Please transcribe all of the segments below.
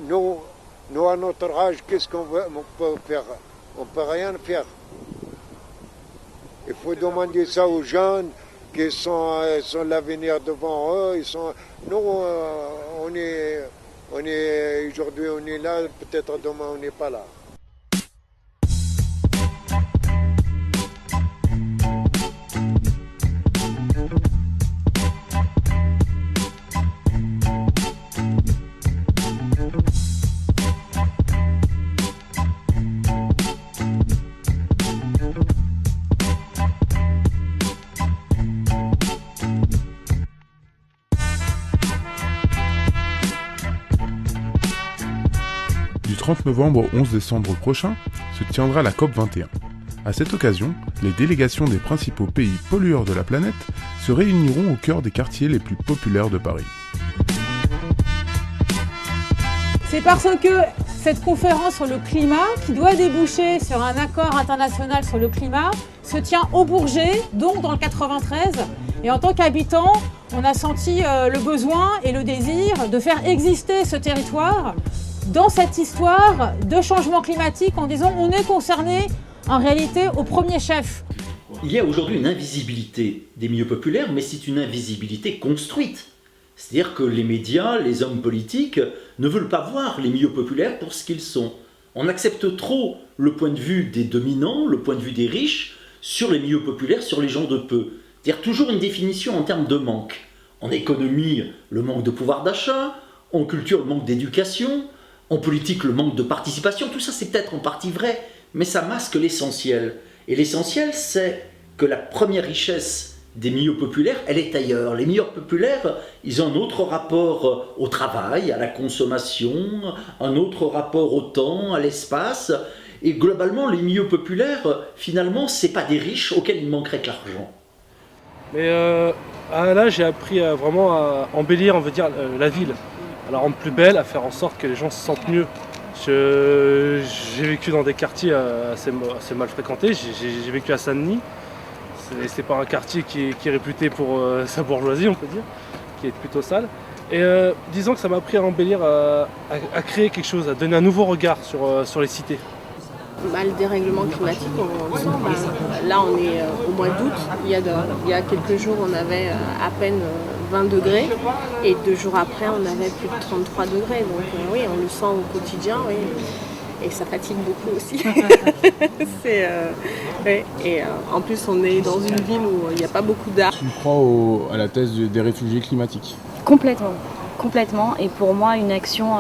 Nous, à notre âge, qu'est-ce qu'on peut faire? On ne peut rien faire. Il faut demander ça aux jeunes qui sont l'avenir devant eux. Nous, aujourd'hui, on est là, peut-être demain, on n'est pas là. Du 30 novembre au 11 décembre prochain se tiendra la COP 21. À cette occasion, les délégations des principaux pays pollueurs de la planète se réuniront au cœur des quartiers les plus populaires de Paris. C'est parce que cette conférence sur le climat, qui doit déboucher sur un accord international sur le climat, se tient au Bourget, donc dans le 93. Et en tant qu'habitants, on a senti le besoin et le désir de faire exister ce territoire dans cette histoire de changement climatique en disant on est concerné en réalité au premier chef. Il y a aujourd'hui une invisibilité des milieux populaires, mais c'est une invisibilité construite. C'est-à-dire que les médias, les hommes politiques ne veulent pas voir les milieux populaires pour ce qu'ils sont. On accepte trop le point de vue des dominants, le point de vue des riches, sur les milieux populaires, sur les gens de peu. C'est-à-dire toujours une définition en termes de manque. En économie, le manque de pouvoir d'achat, en culture, le manque d'éducation, en politique, le manque de participation. Tout ça, c'est peut-être en partie vrai, mais ça masque l'essentiel. Et l'essentiel, c'est que la première richesse des milieux populaires, elle est ailleurs. Les milieux populaires, ils ont un autre rapport au travail, à la consommation, un autre rapport au temps, à l'espace. Et globalement, les milieux populaires, finalement, c'est pas des riches auxquels il manquerait que l'argent. Mais là, j'ai appris vraiment à embellir, on veut dire, la ville, à la rendre plus belle, à faire en sorte que les gens se sentent mieux. J'ai vécu dans des quartiers assez mal fréquentés. J'ai vécu à Saint-Denis. C'est pas un quartier qui est réputé pour sa bourgeoisie, on peut dire, qui est plutôt sale. Et disons que ça m'a appris à embellir, à créer quelque chose, à donner un nouveau regard sur les cités. Le dérèglement climatique, on le sent. Là, on est au mois d'août. Il y a quelques jours, on avait à peine 20 degrés. Et 2 jours après, on avait plus de 33 degrés. Donc oui, on le sent au quotidien. Oui. Et ça fatigue beaucoup aussi. Et en plus, on est dans une ville où il n'y a pas beaucoup d'arbres. Tu crois à la thèse des réfugiés climatiques? Complètement. Et pour moi, une action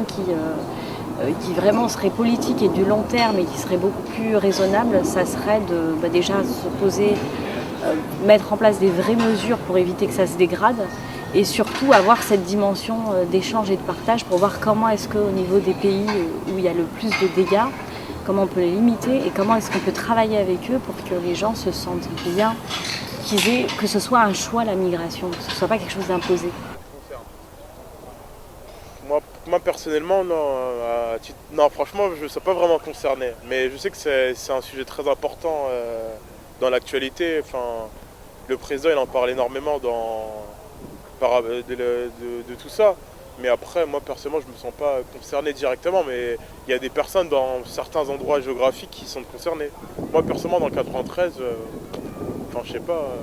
qui vraiment serait politique et du long terme et qui serait beaucoup plus raisonnable, ça serait de déjà se poser, mettre en place des vraies mesures pour éviter que ça se dégrade et surtout avoir cette dimension d'échange et de partage pour voir comment est-ce qu'au niveau des pays où il y a le plus de dégâts, comment on peut les limiter et comment est-ce qu'on peut travailler avec eux pour que les gens se sentent bien, que ce soit un choix la migration, que ce ne soit pas quelque chose d'imposé. Moi personnellement, non, franchement, je ne suis pas vraiment concerné. Mais je sais que c'est un sujet très important dans l'actualité. Enfin, le président il en parle énormément de tout ça. Mais après, moi personnellement, je ne me sens pas concerné directement. Mais il y a des personnes dans certains endroits géographiques qui sont concernées. Moi personnellement, dans le 93, je sais pas,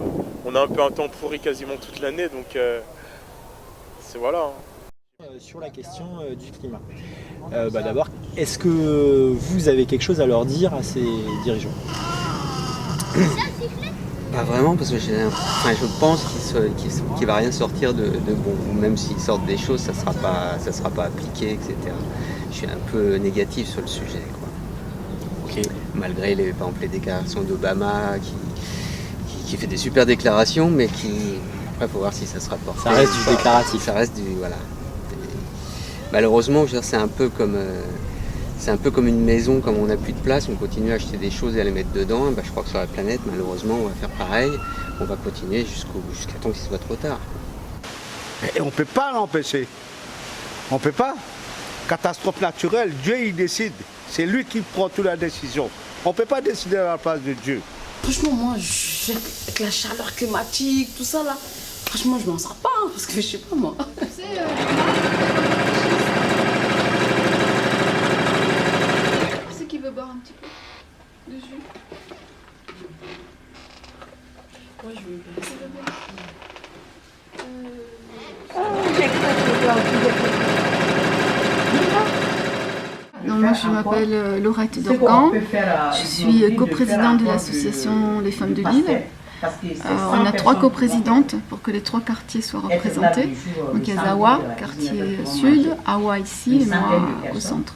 on a un peu un temps pourri quasiment toute l'année. Donc, c'est voilà. Sur la question du climat. D'abord, est-ce que vous avez quelque chose à leur dire à ces dirigeants? Pas vraiment, parce que je pense qu'il ne va rien sortir de bon. Même s'ils sortent des choses, ça sera pas appliqué, etc. Je suis un peu négatif sur le sujet, quoi. Okay. Malgré par exemple, les déclarations d'Obama qui fait des super déclarations, mais qui... Après, il faut voir si ça se rapporte. Ça reste du déclaratif. Ça reste du... Voilà. Malheureusement, je veux dire, c'est un peu comme une maison, comme on n'a plus de place, on continue à acheter des choses et à les mettre dedans. Je crois que sur la planète, malheureusement, on va faire pareil. On va continuer jusqu'à temps qu'il soit trop tard. Et on ne peut pas l'empêcher. On ne peut pas. Catastrophe naturelle, Dieu il décide. C'est lui qui prend toute la décision. On ne peut pas décider à la place de Dieu. Franchement, moi, avec la chaleur climatique, tout ça là, franchement, je m'en sors pas, hein, parce que je sais pas moi. C'est qui veut boire un petit peu de jus? Ouais, je veux bien. Donc moi je m'appelle Laurette Dorgan, je suis coprésidente de l'association Les Femmes de Lille. On a 3 coprésidentes pour que les 3 quartiers soient représentés. Donc il y a Zawa, quartier sud, Awa ici et moi au centre.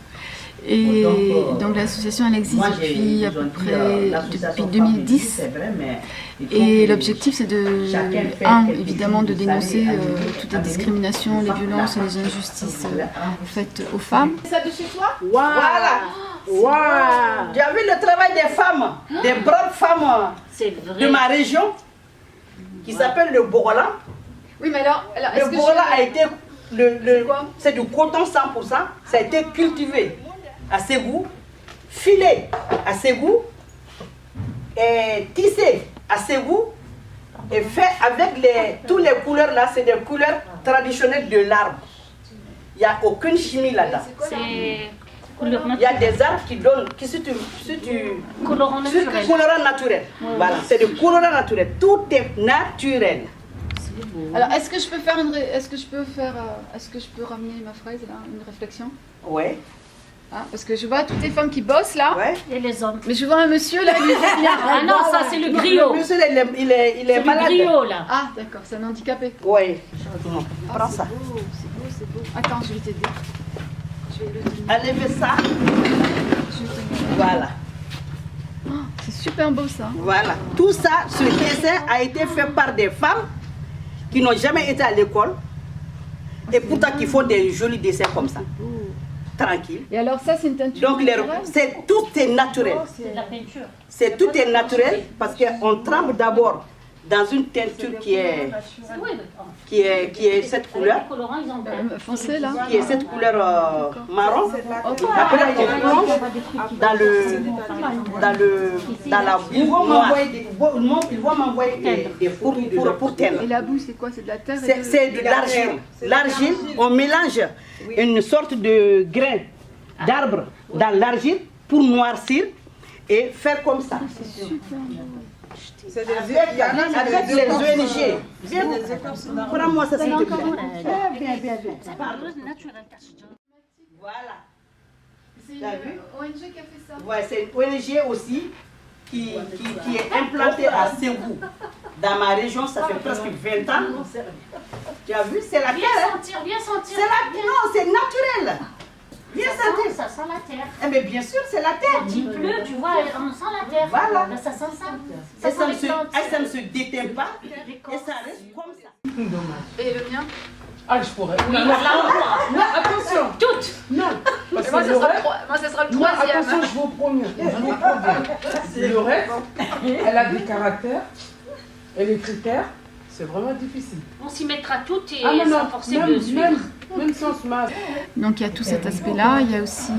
Et donc l'association elle existe depuis à peu près depuis 2010. Et l'objectif c'est évidemment de dénoncer toutes les discriminations, les violences et les injustices faites aux femmes. Ça de chez toi? Voilà. Wow. Tu as vu le travail des femmes, des braves femmes de ma région qui s'appelle le Borola. Oui, mais alors le Borola a été c'est du coton 100%, ça a été cultivé à Ségou, filé à Ségou et tissé à Ségou et fait avec toutes les couleurs là, c'est des couleurs traditionnelles de l'arbre. Il n'y a aucune chimie là-dedans. Il y a des arbres qui donnent, colorant naturel. Voilà, c'est du colorant naturel. Tout est naturel. Alors, est-ce que je peux ramener ma fraise là, une réflexion? Ouais. Ah, parce que je vois toutes les femmes qui bossent là. Ouais. Et les hommes. Mais je vois un monsieur là, lui Ah non, ça c'est le griot. Le monsieur il est malade. C'est le griot là. Ah d'accord, c'est un handicapé. Oui. Prends ça. C'est beau. Attends, je vais t'aider. Enlevez ça. Voilà. Oh, c'est super beau ça. Voilà. Tout ça, ce dessin a été fait par des femmes qui n'ont jamais été à l'école et pourtant qui font des jolis dessins comme ça. Tranquille. Et alors ça, c'est une teinture. Donc tout est naturel. C'est de la peinture. Tout est naturel parce qu'on trempe d'abord dans une teinture qui est cette couleur. Foncé là. Qui est cette couleur marron. Après on plonge dans la boue noire. Ils vont m'envoyer des fourmis pour teindre. Et la boue c'est quoi? C'est de la terre? C'est de l'argile. L'argile, on mélange une sorte de grain d'arbre dans l'argile pour noircir et faire comme ça. C'est avec les ONG. Prends-moi ça s'il te plaît. Voilà. C'est une ONG qui a fait ça. Ouais, c'est une ONG aussi qui est implantée à Ségou. Dans ma région, ça fait presque 20 ans. Tu as vu, c'est la terre. Viens sentir. Non, c'est naturel. Viens sentir. Ça sent la terre. Eh bien, bien sûr, c'est la terre. Quand il pleut, tu vois, on sent la terre. Voilà. Ben, ça sent ça. Ça ne se déteint pas et ça reste comme ça. Et le mien? Ah, je pourrais. Oui, non, attention. Toutes. Non. Moi, ça sera le troisième. Attention, je vous promets. Laurette, elle a des caractères et les critères, c'est vraiment difficile. On s'y mettra toutes et non, sans forcer de suivre. Même si on se masse. Donc il y a tout cet aspect-là. Il y a aussi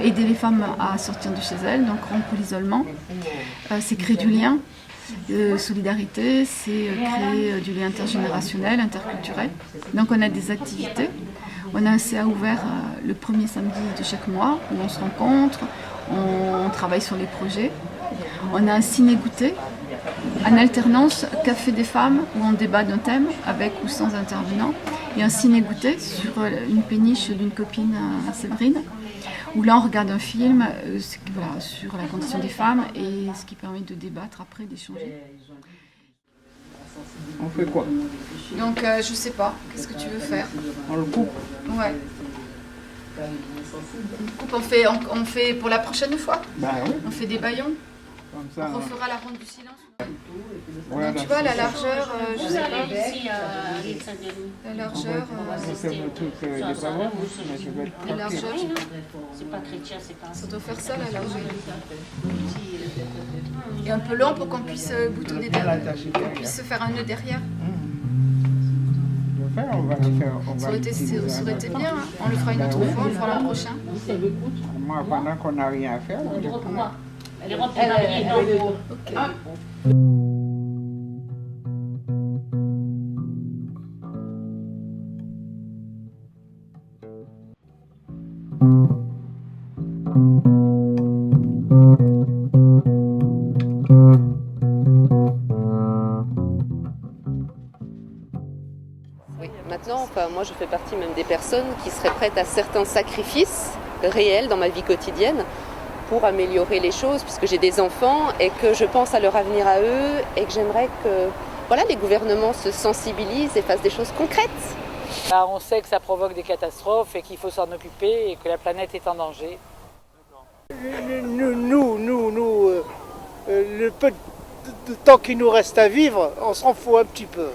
aider les femmes à sortir de chez elles, donc rompre l'isolement. C'est créer du lien, solidarité, c'est créer du lien intergénérationnel, interculturel. Donc on a des activités. On a un CA ouvert le premier samedi de chaque mois où on se rencontre, on travaille sur les projets. On a un ciné-goûter, en alternance café des femmes où on débat d'un thème avec ou sans intervenant. Et un ciné-goûter sur une péniche d'une copine à Séverine où là on regarde un film sur la condition des femmes et ce qui permet de débattre après, d'échanger. On fait quoi? Donc je sais pas, qu'est-ce que tu veux faire? On le coupe? Ouais. On fait pour la prochaine fois? Bah oui. On fait des baillons? Comme ça, on refera la ronde du silence. Ouais, donc, tu vois la largeur, je sais pas. Ici, la largeur. La largeur. C'est pas chrétien, c'est pas. Ça doit faire ça la largeur. Et un peu long pour qu'on puisse boutonner derrière, qu'on puisse se faire un nœud derrière. On va le faire. Ça aurait été bien, hein. On le fera une autre fois, on le fera l'an prochain. Moi, pendant qu'on n'a rien à faire, elle est remplie d'arrière. Oui. Maintenant, moi je fais partie même des personnes qui seraient prêtes à certains sacrifices réels dans ma vie quotidienne pour améliorer les choses, puisque j'ai des enfants et que je pense à leur avenir à eux et que j'aimerais que les gouvernements se sensibilisent et fassent des choses concrètes. On sait que ça provoque des catastrophes et qu'il faut s'en occuper et que la planète est en danger. Le peu de temps qu'il nous reste à vivre, on s'en fout un petit peu.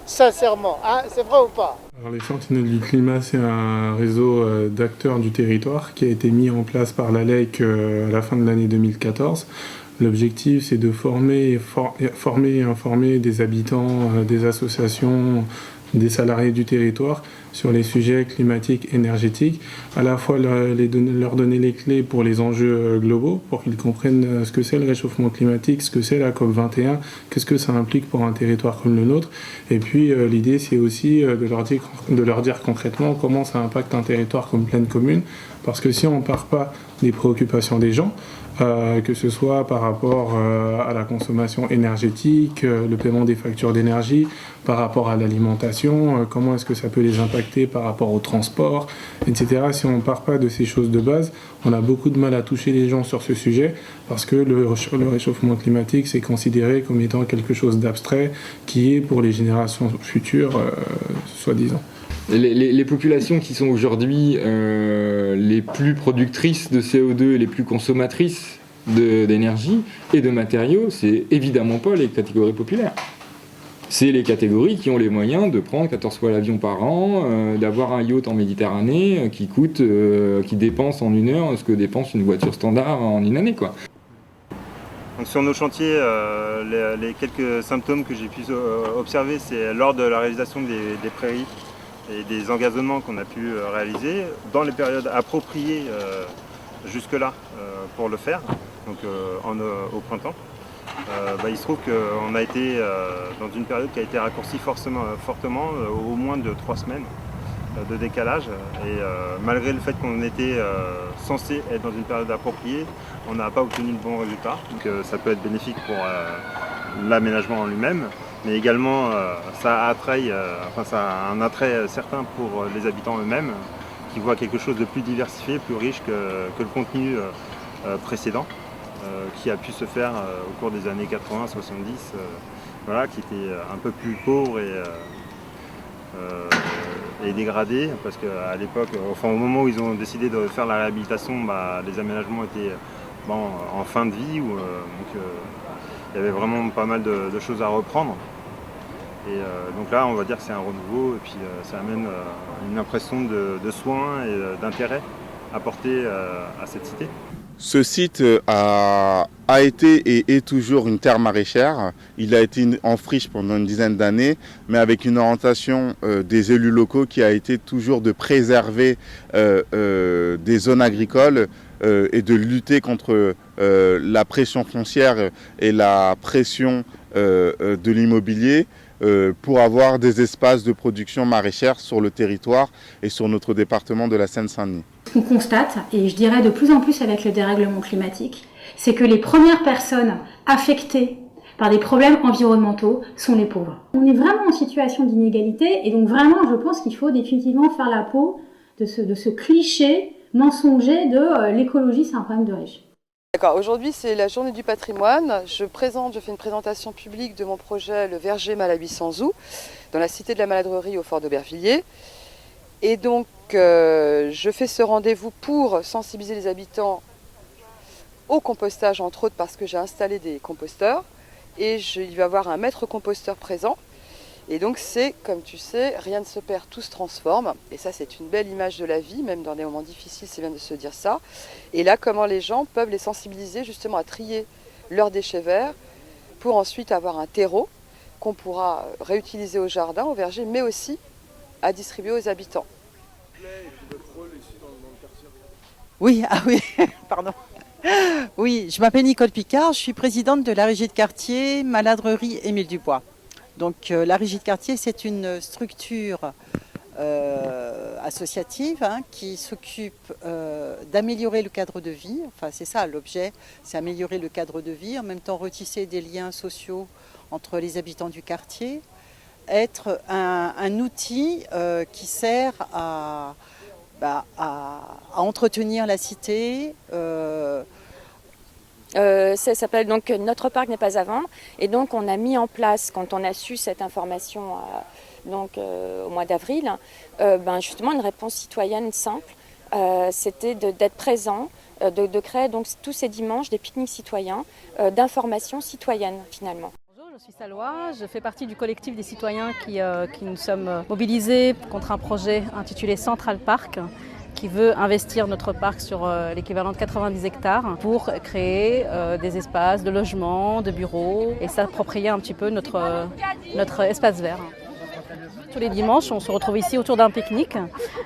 Sincèrement, hein, c'est vrai ou pas? Alors, les Sentinelles du climat, c'est un réseau d'acteurs du territoire qui a été mis en place par l'ALEC à la fin de l'année 2014. L'objectif, c'est de former et informer des habitants, des associations, des salariés du territoire sur les sujets climatiques, énergétiques, à la fois leur donner les clés pour les enjeux globaux, pour qu'ils comprennent ce que c'est le réchauffement climatique, ce que c'est la COP21, qu'est-ce que ça implique pour un territoire comme le nôtre. Et puis l'idée, c'est aussi de leur dire concrètement comment ça impacte un territoire comme Plaine Commune, parce que si on ne part pas des préoccupations des gens, que ce soit par rapport à la consommation énergétique, le paiement des factures d'énergie, par rapport à l'alimentation, comment est-ce que ça peut les impacter par rapport au transport, etc. Si on ne part pas de ces choses de base, on a beaucoup de mal à toucher les gens sur ce sujet, parce que le réchauffement climatique, c'est considéré comme étant quelque chose d'abstrait, qui est pour les générations futures, soi-disant. Les populations qui sont aujourd'hui les plus productrices de CO2 et les plus consommatrices d'énergie et de matériaux, c'est évidemment pas les catégories populaires. C'est les catégories qui ont les moyens de prendre 14 fois l'avion par an, d'avoir un yacht en Méditerranée qui dépense en une heure ce que dépense une voiture standard en une année, quoi. Donc sur nos chantiers, les quelques symptômes que j'ai pu observer, c'est lors de la réalisation des prairies et des engazonnements qu'on a pu réaliser dans les périodes appropriées jusque-là pour le faire, donc au printemps. Il se trouve qu'on a été dans une période qui a été raccourcie fortement, au moins de 3 semaines de décalage. Et malgré le fait qu'on était censé être dans une période appropriée, on n'a pas obtenu le bon résultat. Donc ça peut être bénéfique pour l'aménagement en lui-même, mais également ça a un attrait certain pour les habitants eux-mêmes, qui voient quelque chose de plus diversifié, plus riche que le contenu précédent, qui a pu se faire au cours des années 80-70, qui était un peu plus pauvre et dégradé, parce qu'à l'époque, au moment où ils ont décidé de faire la réhabilitation, les aménagements étaient en fin de vie, donc il y avait vraiment pas mal de choses à reprendre. Et donc là, on va dire que c'est un renouveau, et puis ça amène une impression de soin et d'intérêt apporté à cette cité. Ce site a été et est toujours une terre maraîchère. Il a été en friche pendant une dizaine d'années, mais avec une orientation des élus locaux qui a été toujours de préserver des zones agricoles et de lutter contre la pression foncière et la pression de l'immobilier pour avoir des espaces de production maraîchère sur le territoire et sur notre département de la Seine-Saint-Denis. Ce qu'on constate, et je dirais de plus en plus avec le dérèglement climatique, c'est que les premières personnes affectées par des problèmes environnementaux sont les pauvres. On est vraiment en situation d'inégalité, et donc vraiment je pense qu'il faut définitivement faire la peau de ce cliché mensonger de l'écologie c'est un problème de riches. D'accord, aujourd'hui c'est la journée du patrimoine. Je fais une présentation publique de mon projet Le Verger Malaby-Sanzou, dans la cité de la Maladrerie au fort d'Aubervilliers. Et donc je fais ce rendez-vous pour sensibiliser les habitants au compostage, entre autres parce que j'ai installé des composteurs. Et il va y avoir un maître composteur présent. Et donc c'est, comme tu sais, rien ne se perd, tout se transforme. Et ça c'est une belle image de la vie, même dans des moments difficiles, c'est bien de se dire ça. Et là, comment les gens peuvent les sensibiliser justement à trier leurs déchets verts pour ensuite avoir un terreau qu'on pourra réutiliser au jardin, au verger, mais aussi à distribuer aux habitants. Oui, pardon. Oui, je m'appelle Nicole Picard, je suis présidente de la régie de quartier Maladrerie Émile Dubois. Donc la régie de quartier, c'est une structure associative qui s'occupe d'améliorer le cadre de vie. Enfin, c'est ça l'objet, c'est améliorer le cadre de vie, en même temps retisser des liens sociaux entre les habitants du quartier, être un outil qui sert à entretenir la cité. Ça s'appelle donc Notre parc n'est pas à vendre. Et donc on a mis en place, quand on a su cette information au mois d'avril, justement une réponse citoyenne simple. C'était d'être présent, de créer donc tous ces dimanches des pique-niques citoyens, d'information citoyenne finalement. Je suis Salwa, je fais partie du collectif des citoyens qui nous sommes mobilisés contre un projet intitulé Central Park qui veut investir notre parc sur l'équivalent de 90 hectares pour créer des espaces de logement, de bureaux et s'approprier un petit peu notre espace vert. Tous les dimanches, on se retrouve ici autour d'un pique-nique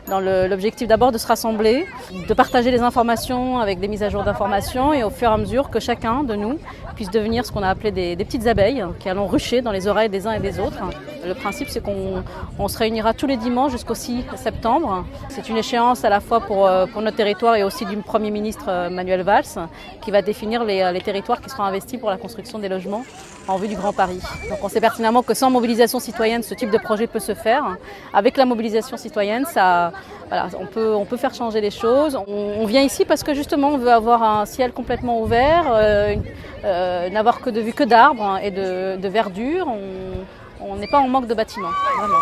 dans l'objectif d'abord de se rassembler, de partager les informations avec des mises à jour d'informations et au fur et à mesure que chacun de nous puisse devenir ce qu'on a appelé des petites abeilles qui allons rucher dans les oreilles des uns et des autres. Le principe, c'est qu'on se réunira tous les dimanches jusqu'au 6 septembre. C'est une échéance à la fois pour notre territoire et aussi du Premier ministre Manuel Valls qui va définir les territoires qui seront investis pour la construction des logements en vue du Grand Paris. Donc on sait pertinemment que sans mobilisation citoyenne, ce type de projet peut se faire. Avec la mobilisation citoyenne, on peut faire changer les choses. On vient ici parce que justement on veut avoir un ciel complètement ouvert, n'avoir que de vue que d'arbres et de verdure. On n'est pas en manque de bâtiments, vraiment.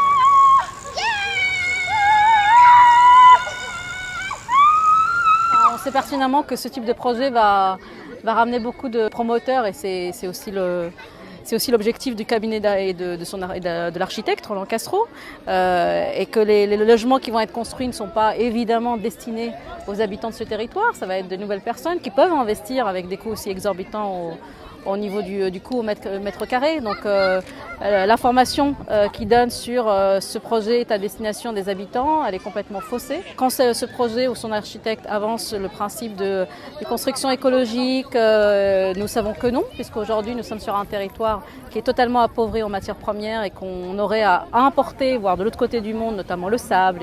On sait pertinemment que ce type de projet va ramener beaucoup de promoteurs et c'est aussi l'objectif du cabinet et de l'architecte Roland Castro, et que les logements qui vont être construits ne sont pas évidemment destinés aux habitants de ce territoire. Ça va être de nouvelles personnes qui peuvent investir avec des coûts aussi exorbitants au niveau du coût au mètre carré. Donc l'information qui donne sur ce projet est à destination des habitants, elle est complètement faussée. Quand ce projet ou son architecte avance le principe de construction écologique, nous savons que non, puisqu'aujourd'hui nous sommes sur un territoire qui est totalement appauvri en matières premières et qu'on aurait à importer, voire de l'autre côté du monde, notamment le sable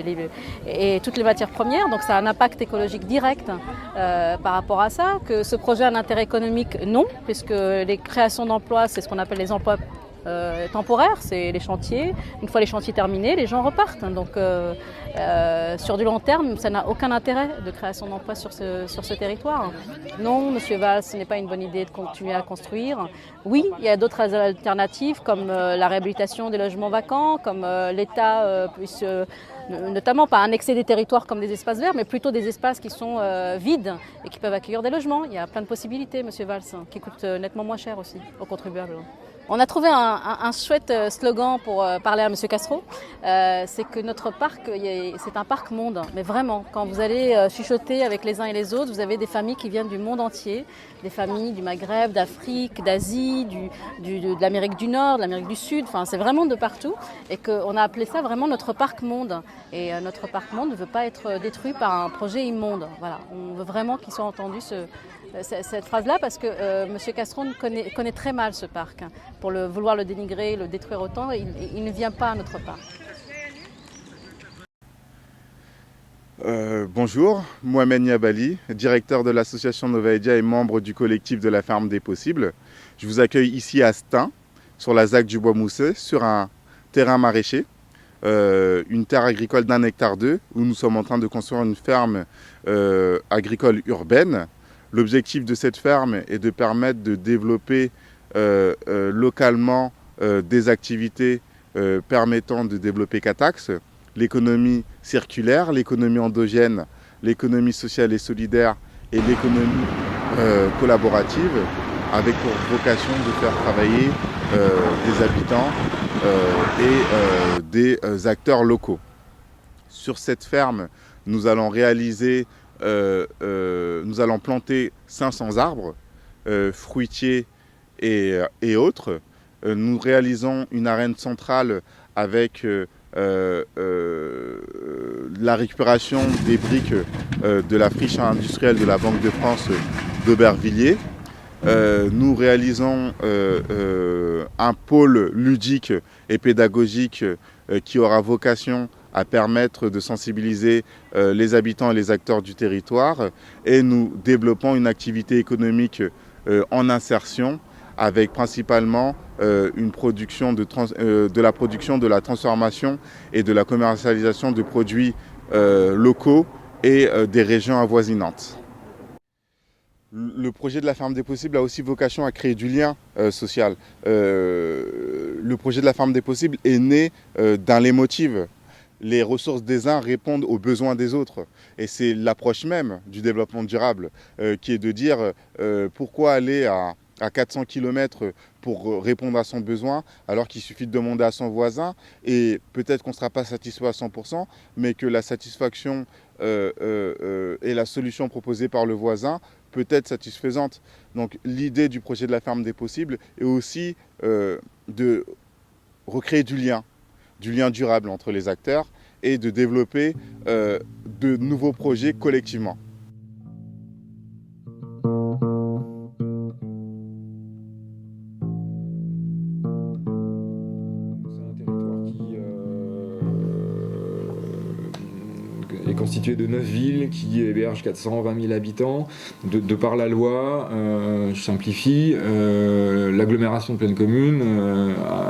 et toutes les matières premières. Donc ça a un impact écologique direct par rapport à ça. Que ce projet a un intérêt économique, non, puisque les créations d'emplois, c'est ce qu'on appelle les emplois temporaires, c'est les chantiers. Une fois les chantiers terminés, les gens repartent. Donc sur du long terme, ça n'a aucun intérêt de création d'emplois sur ce territoire. Non, Monsieur Valls, ce n'est pas une bonne idée de continuer à construire. Oui, il y a d'autres alternatives comme la réhabilitation des logements vacants, comme l'État puisse notamment pas annexer des territoires comme des espaces verts, mais plutôt des espaces qui sont vides et qui peuvent accueillir des logements. Il y a plein de possibilités, Monsieur Valls, qui coûtent nettement moins cher aussi aux contribuables. On a trouvé un chouette slogan pour parler à Monsieur Castro. C'est que notre parc, c'est un parc monde. Mais vraiment, quand vous allez chuchoter avec les uns et les autres, vous avez des familles qui viennent du monde entier. Des familles du Maghreb, d'Afrique, d'Asie, de l'Amérique du Nord, de l'Amérique du Sud. Enfin, c'est vraiment de partout. Et qu'on a appelé ça vraiment notre parc monde. Et notre parc monde ne veut pas être détruit par un projet immonde. Voilà. On veut vraiment qu'il soit entendu cette phrase-là parce que M. Castro connaît très mal ce parc. Pour vouloir le dénigrer, le détruire autant, il ne vient pas à notre parc. Bonjour, Mohamed Niabali, directeur de l'association Novaedia et membre du collectif de la Ferme des Possibles. Je vous accueille ici à Stein, sur la ZAC du Bois Mousseux, sur un terrain maraîcher, une terre agricole d'1,2 hectare où nous sommes en train de construire une ferme agricole urbaine. L'objectif de cette ferme est de permettre de développer localement des activités permettant de développer 4 axes. L'économie circulaire, l'économie endogène, l'économie sociale et solidaire et l'économie collaborative, avec pour vocation de faire travailler des habitants et des acteurs locaux. Sur cette ferme, nous allons nous allons planter 500 arbres, fruitiers et autres. Nous réalisons une arène centrale avec la récupération des briques de la friche industrielle de la Banque de France d'Aubervilliers. Nous réalisons un pôle ludique et pédagogique qui aura vocation à permettre de sensibiliser les habitants et les acteurs du territoire, et nous développons une activité économique en insertion avec principalement une production de la production, de la transformation et de la commercialisation de produits locaux et des régions avoisinantes. Le projet de la ferme des possibles a aussi vocation à créer du lien social. Le projet de la ferme des possibles est né d'un leitmotiv. Les ressources des uns répondent aux besoins des autres. Et c'est l'approche même du développement durable qui est de dire pourquoi aller à 400 km pour répondre à son besoin, alors qu'il suffit de demander à son voisin, et peut-être qu'on ne sera pas satisfait à 100%, mais que la satisfaction et la solution proposée par le voisin peut être satisfaisante. Donc l'idée du projet de la ferme des possibles est aussi de recréer du lien durable entre les acteurs et de développer de nouveaux projets collectivement. Est constitué de 9 villes qui hébergent 420 000 habitants. De par la loi, je simplifie, l'agglomération de Plaine Commune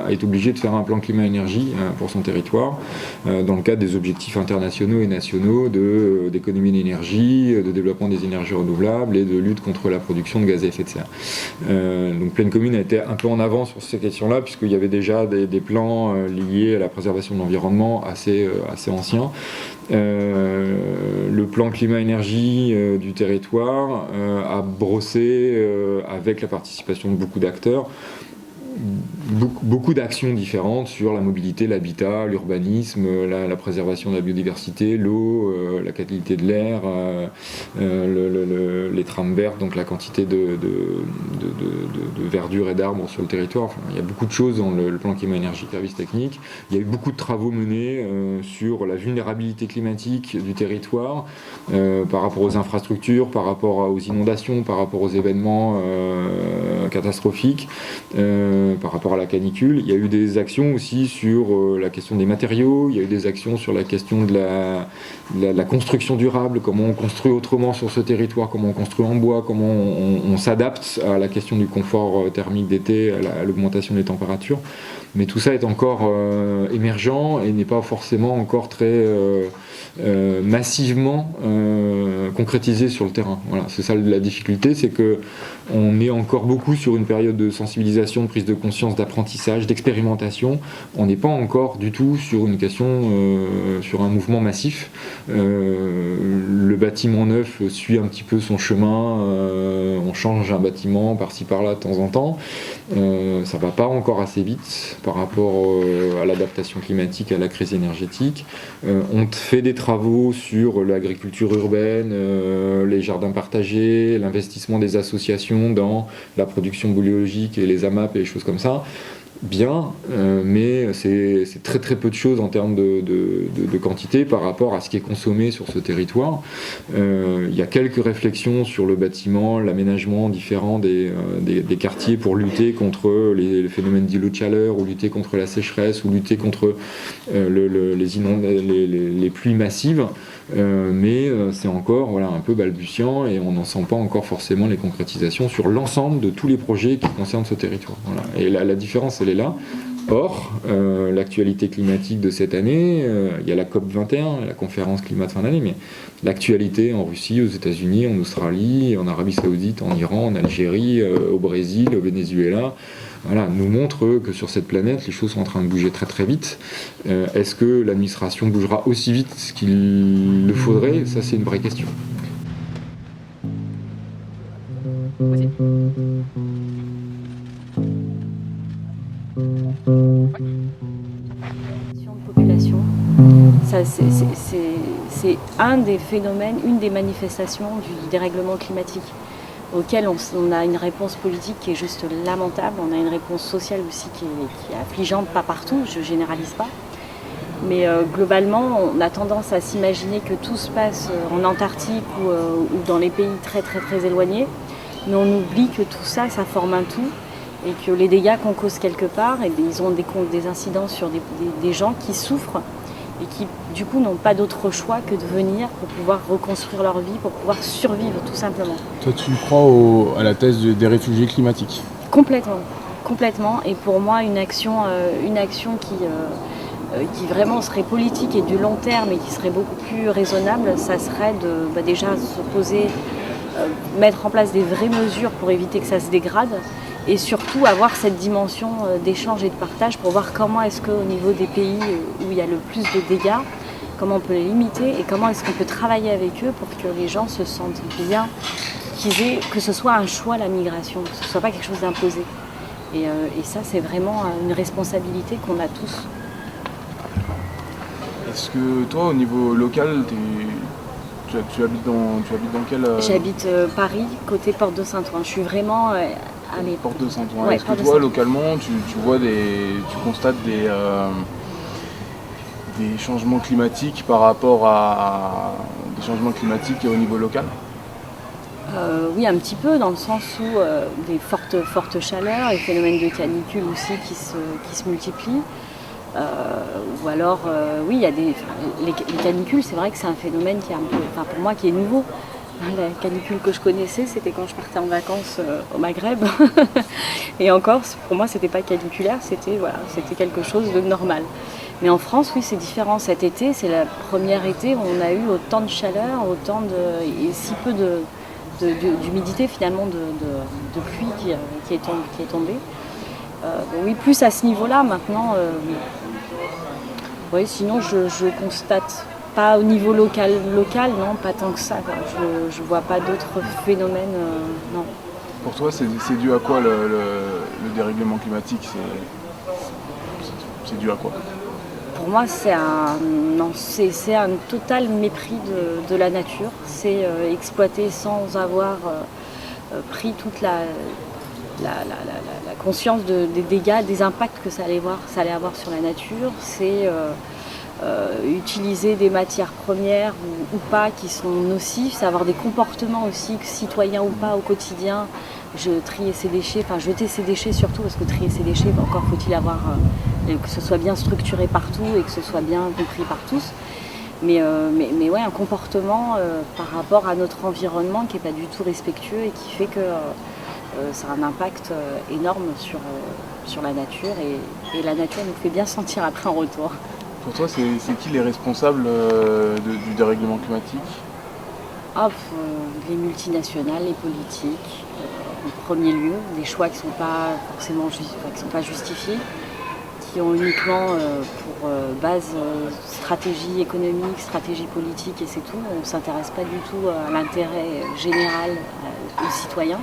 est obligée de faire un plan climat-énergie pour son territoire dans le cadre des objectifs internationaux et nationaux d'économie d'énergie, de développement des énergies renouvelables et de lutte contre la production de gaz à effet de serre. Donc Plaine Commune a été un peu en avance sur ces questions-là puisqu'il y avait déjà des plans liés à la préservation de l'environnement assez anciens. Le plan climat-énergie du territoire a brossé, avec la participation de beaucoup d'acteurs, beaucoup d'actions différentes sur la mobilité, l'habitat, l'urbanisme, la préservation de la biodiversité, l'eau, la qualité de l'air, les trames vertes, donc la quantité de verdure et d'arbres sur le territoire. Enfin, il y a beaucoup de choses dans le plan climat-énergie service technique. Il y a eu beaucoup de travaux menés sur la vulnérabilité climatique du territoire par rapport aux infrastructures, par rapport aux inondations, par rapport aux événements catastrophiques. Par rapport à la canicule. Il y a eu des actions aussi sur la question des matériaux, il y a eu des actions sur la question de la construction durable, comment on construit autrement sur ce territoire, comment on construit en bois, comment on s'adapte à la question du confort thermique d'été, à l'augmentation des températures. Mais tout ça est encore émergent et n'est pas forcément encore très massivement concrétisé sur le terrain. Voilà, c'est ça la difficulté, c'est qu'on est encore beaucoup sur une période de sensibilisation, de prise de conscience, d'apprentissage, d'expérimentation. On n'est pas encore du tout sur une question, sur un mouvement massif. Le bâtiment neuf suit un petit peu son chemin, on change un bâtiment par-ci par-là de temps en temps. Ça ne va pas encore assez vite par rapport à l'adaptation climatique, à la crise énergétique. On fait des travaux sur l'agriculture urbaine, les jardins partagés, l'investissement des associations dans la production biologique et les AMAP et les choses comme ça. Bien, mais c'est très très peu de choses en termes de quantité par rapport à ce qui est consommé sur ce territoire. Il y a quelques réflexions sur le bâtiment, l'aménagement différent des quartiers pour lutter contre les phénomènes d'îlots de chaleur, ou lutter contre la sécheresse, ou lutter contre les pluies massives. Mais c'est encore un peu balbutiant et on n'en sent pas encore forcément les concrétisations sur l'ensemble de tous les projets qui concernent ce territoire. Voilà. Et la différence, elle est là. Or, l'actualité climatique de cette année, il y a la COP21, la conférence climat de fin d'année, mais l'actualité en Russie, aux États-Unis, en Australie, en Arabie Saoudite, en Iran, en Algérie, au Brésil, au Venezuela, voilà, nous montre que sur cette planète, les choses sont en train de bouger très très vite. Est-ce que l'administration bougera aussi vite qu'il le faudrait? Ça, c'est une vraie question. Population, ça c'est un des phénomènes, une des manifestations du dérèglement climatique, auquel on a une réponse politique qui est juste lamentable, on a une réponse sociale aussi qui est affligeante, pas partout, je généralise pas, mais globalement on a tendance à s'imaginer que tout se passe en Antarctique ou dans les pays très très très éloignés, mais on oublie que tout ça, ça forme un tout, et que les dégâts qu'on cause quelque part, ils ont des incidences sur des gens qui souffrent et qui du coup n'ont pas d'autre choix que de venir pour pouvoir reconstruire leur vie, pour pouvoir survivre tout simplement. Toi tu crois à la thèse des réfugiés climatiques? Complètement, Complètement. Et pour moi, une action qui vraiment serait politique et du long terme et qui serait beaucoup plus raisonnable, ça serait de déjà se poser, mettre en place des vraies mesures pour éviter que ça se dégrade et surtout avoir cette dimension d'échange et de partage pour voir comment est-ce qu'au niveau des pays où il y a le plus de dégâts, comment on peut les limiter et comment est-ce qu'on peut travailler avec eux pour que les gens se sentent bien, que ce soit un choix la migration, que ce ne soit pas quelque chose d'imposé. Et ça, c'est vraiment une responsabilité qu'on a tous. Est-ce que toi, au niveau local, tu habites dans quel... J'habite Paris, côté Porte de Saint-Ouen. Je suis vraiment à mes... Porte de Saint-Ouen. Ouais, Est-ce que toi, localement, tu constates des changements climatiques par rapport à des changements climatiques au niveau local? Oui, un petit peu, dans le sens où des fortes chaleurs, les phénomènes de canicule aussi qui se multiplient. Ou alors, oui, il y a les canicules, c'est vrai que c'est un phénomène qui est un peu, pour moi, qui est nouveau. La canicule que je connaissais, c'était quand je partais en vacances au Maghreb. Et encore, pour moi, c'était pas caniculaire, c'était quelque chose de normal. Mais en France, oui, c'est différent. Cet été, c'est le premier été où on a eu autant de chaleur, et si peu d'humidité finalement, de pluie qui est tombée. Oui, plus à ce niveau-là maintenant. Oui, sinon je constate pas au niveau local, non, pas tant que ça, quoi. Je vois pas d'autres phénomènes, non. Pour toi, c'est dû à quoi le dérèglement climatique? C'est dû à quoi? Pour moi, c'est un total mépris de la nature. C'est exploiter sans avoir pris toute la conscience des dégâts, des impacts que ça allait avoir sur la nature. C'est utiliser des matières premières ou pas qui sont nocives, c'est avoir des comportements aussi, citoyens ou pas, au quotidien. Jeter ses déchets surtout, parce que trier ses déchets, encore faut-il avoir que ce soit bien structuré partout et que ce soit bien compris par tous. Mais ouais, un comportement par rapport à notre environnement qui n'est pas du tout respectueux et qui fait que ça a un impact énorme sur la nature et la nature nous fait bien sentir après en retour. Pour toi, c'est qui les responsables du dérèglement climatique? Les multinationales, les politiques, en premier lieu, des choix qui ne sont pas forcément justifiés, qui ont uniquement pour base stratégie économique, stratégie politique et c'est tout. On ne s'intéresse pas du tout à l'intérêt général aux citoyens.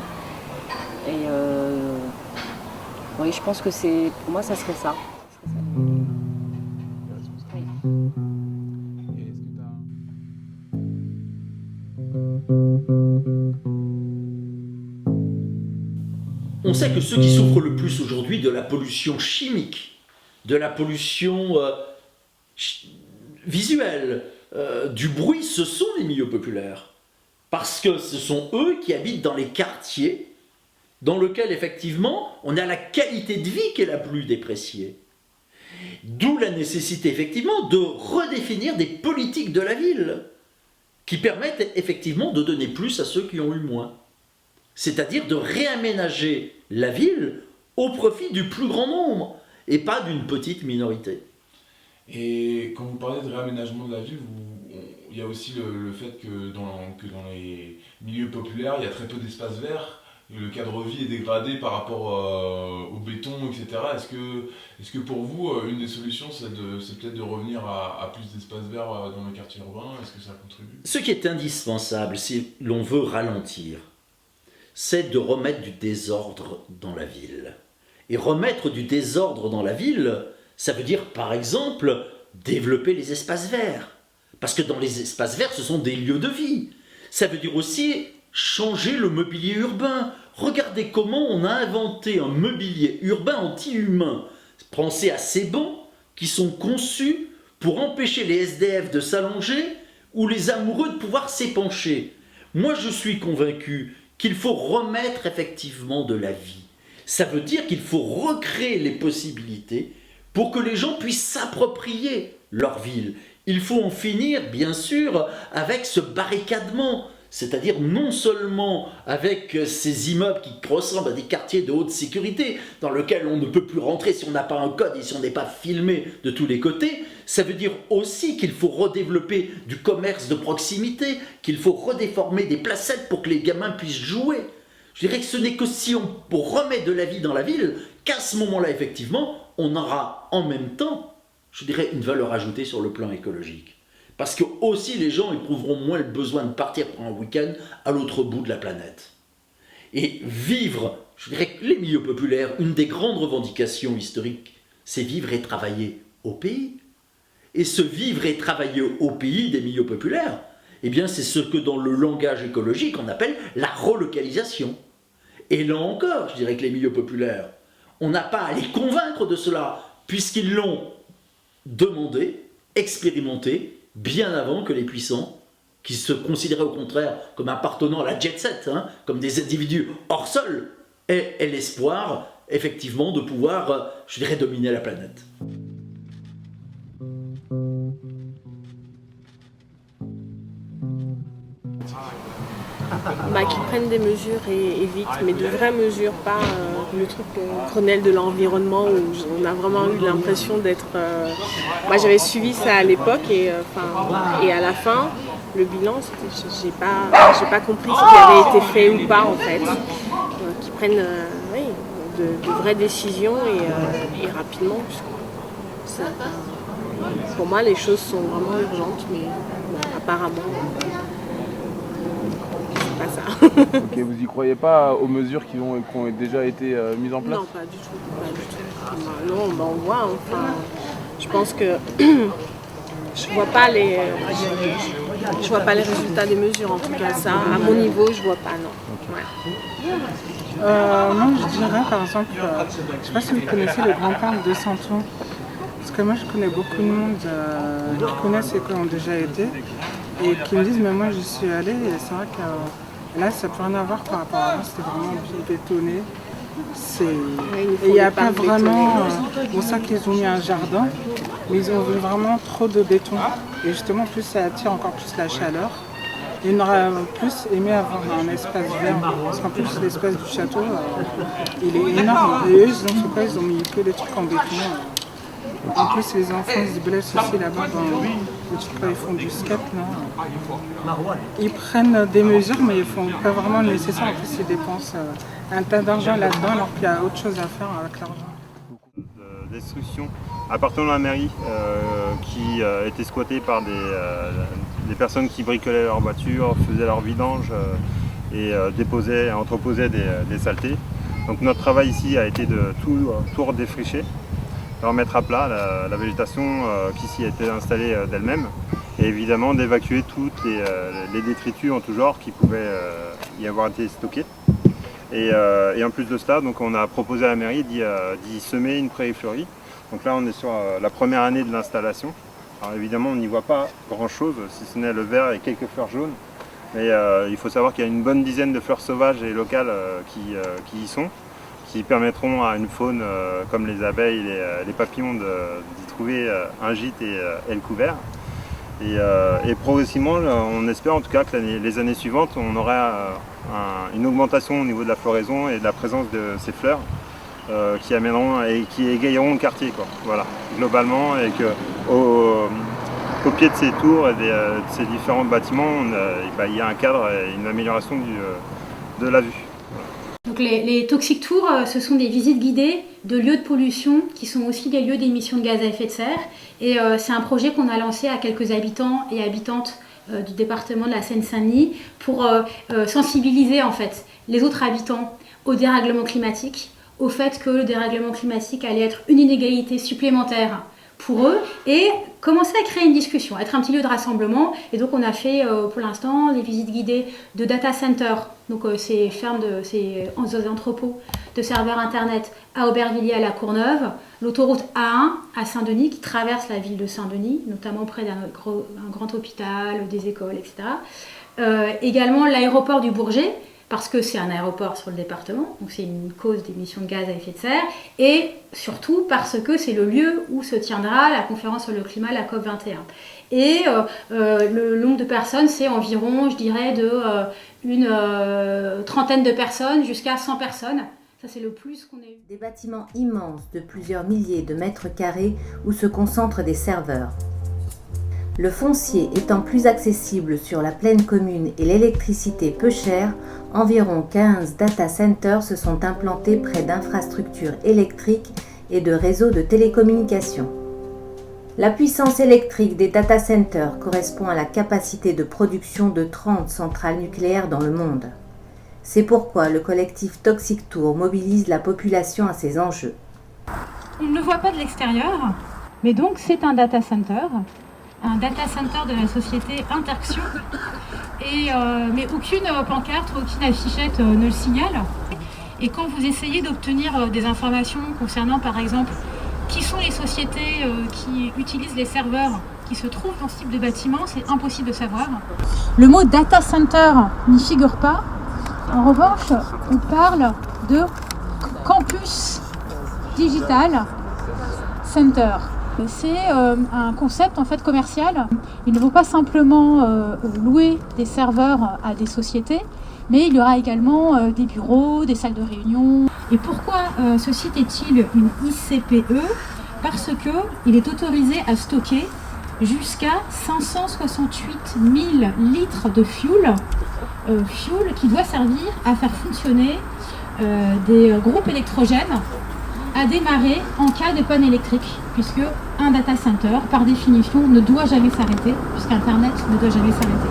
Et oui, je pense que pour moi, ça serait ça. On sait que ceux qui souffrent le plus aujourd'hui de la pollution chimique, de la pollution visuelle, du bruit, ce sont les milieux populaires. Parce que ce sont eux qui habitent dans les quartiers dans lesquels, effectivement, on a la qualité de vie qui est la plus dépréciée. D'où la nécessité, effectivement, de redéfinir des politiques de la ville qui permettent, effectivement, de donner plus à ceux qui ont eu moins. C'est-à-dire de réaménager la ville au profit du plus grand nombre et pas d'une petite minorité. Et quand vous parlez de réaménagement de la ville, il y a aussi le fait que dans les milieux populaires, il y a très peu d'espaces verts. Le cadre de vie est dégradé par rapport au béton, etc. Est-ce que pour vous, une des solutions, c'est peut-être de revenir à plus d'espaces verts dans le quartier urbain? Est-ce que ça contribue? Ce qui est indispensable, si l'on veut ralentir, c'est de remettre du désordre dans la ville. Et remettre du désordre dans la ville, ça veut dire, par exemple, développer les espaces verts. Parce que dans les espaces verts, ce sont des lieux de vie. Ça veut dire aussi changer le mobilier urbain. Regardez comment on a inventé un mobilier urbain anti-humain. Pensez à ces bancs qui sont conçus pour empêcher les SDF de s'allonger ou les amoureux de pouvoir s'épancher. Moi, je suis convaincu qu'il faut remettre effectivement de la vie. Ça veut dire qu'il faut recréer les possibilités pour que les gens puissent s'approprier leur ville. Il faut en finir, bien sûr, avec ce barricadement. C'est-à-dire non seulement avec ces immeubles qui ressemblent à des quartiers de haute sécurité, dans lesquels on ne peut plus rentrer si on n'a pas un code et si on n'est pas filmé de tous les côtés, ça veut dire aussi qu'il faut redévelopper du commerce de proximité, qu'il faut redéformer des placettes pour que les gamins puissent jouer. Je dirais que ce n'est que si on remet de la vie dans la ville, qu'à ce moment-là, effectivement, on aura en même temps, je dirais, une valeur ajoutée sur le plan écologique. Parce que aussi les gens éprouveront moins le besoin de partir pour un week-end à l'autre bout de la planète. Et vivre, je dirais que les milieux populaires, une des grandes revendications historiques, c'est vivre et travailler au pays. Et ce vivre et travailler au pays des milieux populaires, eh bien c'est ce que dans le langage écologique on appelle la relocalisation. Et là encore, je dirais que les milieux populaires, on n'a pas à les convaincre de cela, puisqu'ils l'ont demandé, expérimenté, bien avant que les puissants, qui se considéraient au contraire comme appartenant à la jet set, comme des individus hors sol, aient l'espoir, effectivement, de pouvoir, je dirais, dominer la planète. Qu'ils prennent des mesures et vite, mais de vraies mesures, pas le truc Grenelle de l'environnement où on a vraiment eu l'impression d'être... Moi j'avais suivi ça à l'époque et à la fin, le bilan, j'ai pas compris ce qui avait été fait ou pas en fait. Qu'ils prennent de vraies décisions et rapidement. Pour moi les choses sont vraiment urgentes, mais apparemment... Ça. Ok, vous y croyez pas aux mesures qui ont déjà été mises en place? Non, pas du tout. Non, on voit. Enfin, je pense que je vois pas les résultats des mesures. En tout cas, ça, à mon niveau, je vois pas. Non. Ouais. Moi, je dirais par exemple, je sais pas si vous connaissez le grand parc de Santon. Parce que moi, je connais beaucoup de monde qui connaissent et qui ont déjà été. Et qui me disent, mais moi, j'y suis allée et c'est vrai que là, ça peut rien à voir par rapport à avant, c'était vraiment bétonné. Il n'y a pas vraiment... on sait qu'ils ont mis un jardin, mais ils ont vu vraiment trop de béton. Et justement, plus ça attire encore plus la chaleur. Et on aurait plus aimé avoir un espace vert, parce qu'en plus, l'espace du château, il est énorme. Et eux, ils ont mis que des trucs en béton. En plus, les enfants se blessent aussi là-bas dans le truc là, ils font du skate. Là. Ils prennent des mesures, mais ils font pas vraiment le nécessaire. En plus, ils dépensent un tas d'argent là-dedans, alors qu'il y a autre chose à faire avec l'argent. Beaucoup de destructions appartenant à la mairie qui étaient squattées par des personnes qui bricolaient leurs voitures, faisaient leur vidange et entreposaient des saletés. Donc notre travail ici a été de tout redéfricher, remettre à plat la végétation qui s'y était installée d'elle-même et évidemment d'évacuer toutes les détritus en tout genre qui pouvaient y avoir été stockés. Et en plus de cela, donc on a proposé à la mairie d'y semer une prairie fleurie. Donc là on est sur la première année de l'installation. Alors évidemment on n'y voit pas grand chose si ce n'est le vert et quelques fleurs jaunes. Mais il faut savoir qu'il y a une bonne dizaine de fleurs sauvages et locales qui y sont, qui permettront à une faune comme les abeilles et les papillons d'y trouver un gîte et le couvert. Et progressivement, on espère en tout cas que les années suivantes, on aura une augmentation au niveau de la floraison et de la présence de ces fleurs qui amèneront et qui égayeront le quartier, quoi. Voilà, globalement, et qu'au pied de ces tours et de ces différents bâtiments, il y a un cadre et une amélioration de la vue. Donc les Toxic Tours, ce sont des visites guidées de lieux de pollution qui sont aussi des lieux d'émissions de gaz à effet de serre. Et c'est un projet qu'on a lancé à quelques habitants et habitantes du département de la Seine-Saint-Denis pour sensibiliser en fait les autres habitants au dérèglement climatique, au fait que le dérèglement climatique allait être une inégalité supplémentaire pour eux et commencer à créer une discussion, être un petit lieu de rassemblement. Et donc on a fait pour l'instant des visites guidées de data centers, donc ces fermes, ces entrepôts de serveurs internet à Aubervilliers, à la Courneuve, l'autoroute A1 à Saint-Denis qui traverse la ville de Saint-Denis, notamment près d'un grand hôpital, des écoles, etc. Également l'aéroport du Bourget, parce que c'est un aéroport sur le département, donc c'est une cause d'émissions de gaz à effet de serre, et surtout parce que c'est le lieu où se tiendra la conférence sur le climat, la COP21. Et le nombre de personnes, c'est environ, je dirais, une trentaine de personnes jusqu'à 100 personnes. Ça, c'est le plus qu'on ait eu. Des bâtiments immenses de plusieurs milliers de mètres carrés où se concentrent des serveurs. Le foncier étant plus accessible sur la plaine commune et l'électricité peu chère, environ 15 data centers se sont implantés près d'infrastructures électriques et de réseaux de télécommunications. La puissance électrique des data centers correspond à la capacité de production de 30 centrales nucléaires dans le monde. C'est pourquoi le collectif Toxic Tour mobilise la population à ces enjeux. On ne le voit pas de l'extérieur, mais donc c'est un data center de la société Interxion, mais aucune pancarte, aucune affichette ne le signale. Et quand vous essayez d'obtenir des informations concernant par exemple qui sont les sociétés qui utilisent les serveurs qui se trouvent dans ce type de bâtiment, c'est impossible de savoir. Le mot data center n'y figure pas. En revanche, on parle de campus digital center. C'est un concept en fait commercial. Il ne faut pas simplement louer des serveurs à des sociétés, mais il y aura également des bureaux, des salles de réunion. Et pourquoi ce site est-il une ICPE? Parce qu'il est autorisé à stocker jusqu'à 568 000 litres de fuel qui doit servir à faire fonctionner des groupes électrogènes à démarrer en cas de panne électrique, puisque un data center, par définition, ne doit jamais s'arrêter, puisqu'Internet ne doit jamais s'arrêter.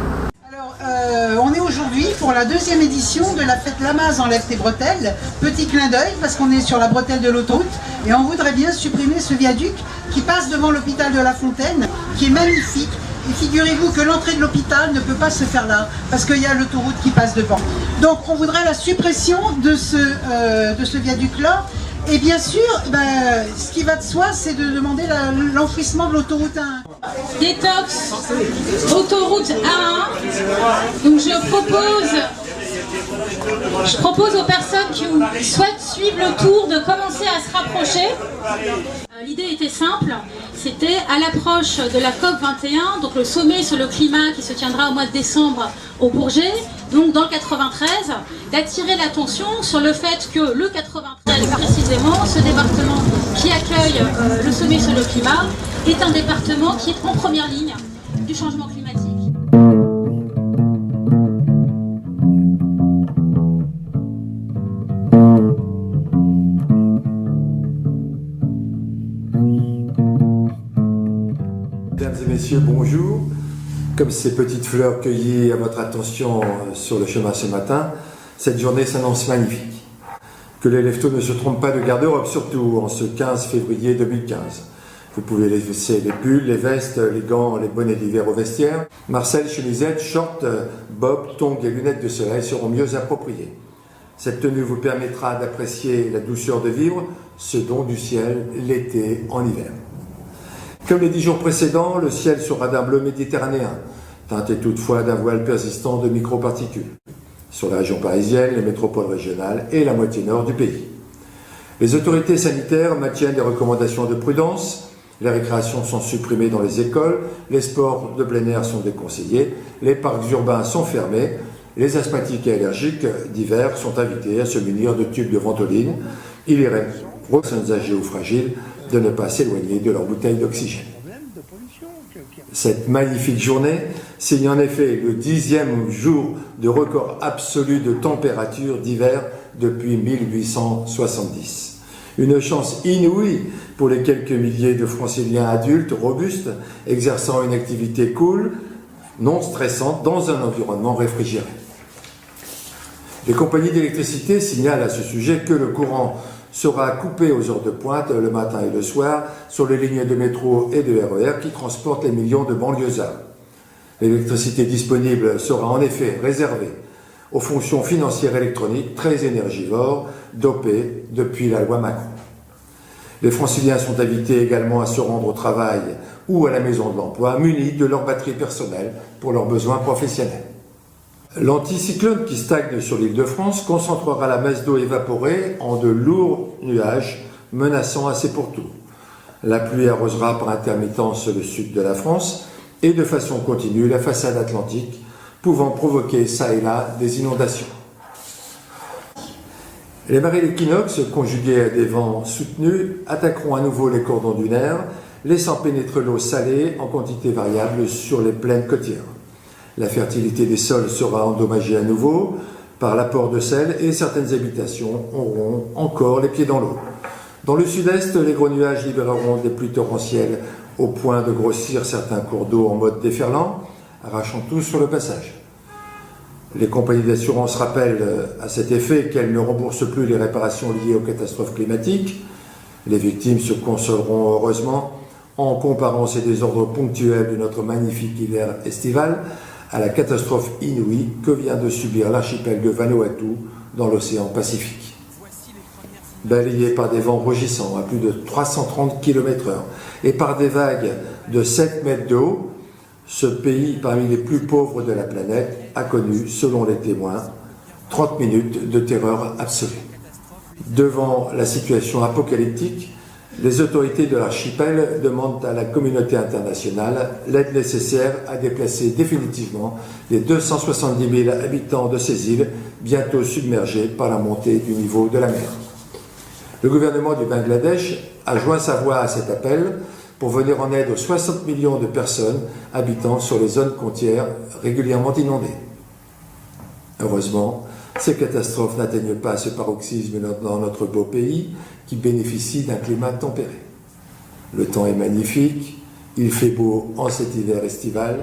On est aujourd'hui pour la 2e édition de la fête Lamaze enlève tes bretelles. Petit clin d'œil parce qu'on est sur la bretelle de l'autoroute et on voudrait bien supprimer ce viaduc qui passe devant l'hôpital de La Fontaine, qui est magnifique. Et figurez-vous que l'entrée de l'hôpital ne peut pas se faire là parce qu'il y a l'autoroute qui passe devant. Donc on voudrait la suppression de ce viaduc-là. Et bien sûr, ce qui va de soi, c'est de demander l'enfouissement de l'autoroute A1. Détox, autoroute A1. Donc je propose aux personnes qui souhaitent suivre le tour de commencer à se rapprocher. L'idée était simple, c'était à l'approche de la COP21, donc le sommet sur le climat qui se tiendra au mois de décembre au Bourget, donc dans le 93, d'attirer l'attention sur le fait que le 93, précisément, ce département qui accueille le sommet sur le climat, est un département qui est en première ligne du changement climatique. Mesdames et messieurs, bonjour. Comme ces petites fleurs cueillies à votre attention sur le chemin ce matin, cette journée s'annonce magnifique. Que les leftos ne se trompent pas de garde-robe, surtout en ce 15 février 2015. Vous pouvez laisser les pulls, les vestes, les gants, les bonnets d'hiver au vestiaire. Marcel, chemisette, short, bob, tongs et lunettes de soleil seront mieux appropriés. Cette tenue vous permettra d'apprécier la douceur de vivre, ce don du ciel, l'été en hiver. Comme les 10 jours précédents, le ciel sera d'un bleu méditerranéen, teinté toutefois d'un voile persistant de microparticules, sur la région parisienne, les métropoles régionales et la moitié nord du pays. Les autorités sanitaires maintiennent des recommandations de prudence, les récréations sont supprimées dans les écoles, les sports de plein air sont déconseillés, les parcs urbains sont fermés, les asthmatiques et allergiques d'hiver sont invités à se munir de tubes de ventoline. Il irait aux personnes âgées ou fragiles de ne pas s'éloigner de leur bouteille d'oxygène. Cette magnifique journée signe en effet le 10e jour de record absolu de température d'hiver depuis 1870. Une chance inouïe pour les quelques milliers de franciliens adultes robustes exerçant une activité cool, non stressante, dans un environnement réfrigéré. Les compagnies d'électricité signalent à ce sujet que le courant sera coupé aux heures de pointe le matin et le soir sur les lignes de métro et de RER qui transportent les millions de banlieusards. L'électricité disponible sera en effet réservée aux fonctions financières électroniques très énergivores, dopées depuis la loi Macron. Les franciliens sont invités également à se rendre au travail ou à la maison de l'emploi munis de leur batterie personnelle pour leurs besoins professionnels. L'anticyclone qui stagne sur l'île de France concentrera la masse d'eau évaporée en de lourds nuages menaçant assez pour tout. La pluie arrosera par intermittence le sud de la France et de façon continue la façade atlantique, pouvant provoquer ça et là des inondations. Les marées d'équinoxe, conjuguées à des vents soutenus, attaqueront à nouveau les cordons dunaires, laissant pénétrer l'eau salée en quantité variable sur les plaines côtières. La fertilité des sols sera endommagée à nouveau par l'apport de sel et certaines habitations auront encore les pieds dans l'eau. Dans le sud-est, les gros nuages libéreront des pluies torrentielles au point de grossir certains cours d'eau en mode déferlant, arrachant tout sur le passage. Les compagnies d'assurance rappellent à cet effet qu'elles ne remboursent plus les réparations liées aux catastrophes climatiques. Les victimes se consoleront heureusement en comparant ces désordres ponctuels de notre magnifique hiver estival à la catastrophe inouïe que vient de subir l'archipel de Vanuatu dans l'océan Pacifique. Balayé par des vents rugissants à plus de 330 km/h et par des vagues de 7 mètres de haut, ce pays, parmi les plus pauvres de la planète, a connu, selon les témoins, 30 minutes de terreur absolue. Devant la situation apocalyptique, les autorités de l'archipel demandent à la communauté internationale l'aide nécessaire à déplacer définitivement les 270 000 habitants de ces îles, bientôt submergés par la montée du niveau de la mer. Le gouvernement du Bangladesh a joint sa voix à cet appel pour venir en aide aux 60 millions de personnes habitant sur les zones côtières régulièrement inondées. Heureusement, ces catastrophes n'atteignent pas ce paroxysme dans notre beau pays qui bénéficie d'un climat tempéré. Le temps est magnifique, il fait beau en cet hiver estival.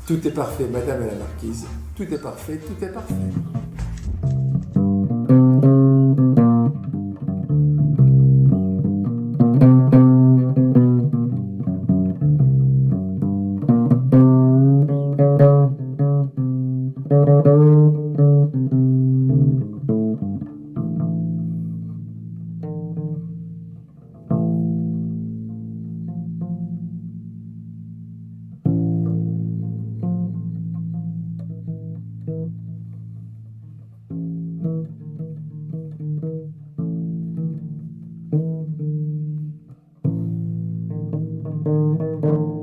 Tout est parfait, Madame la Marquise, tout est parfait, tout est parfait. Thank you.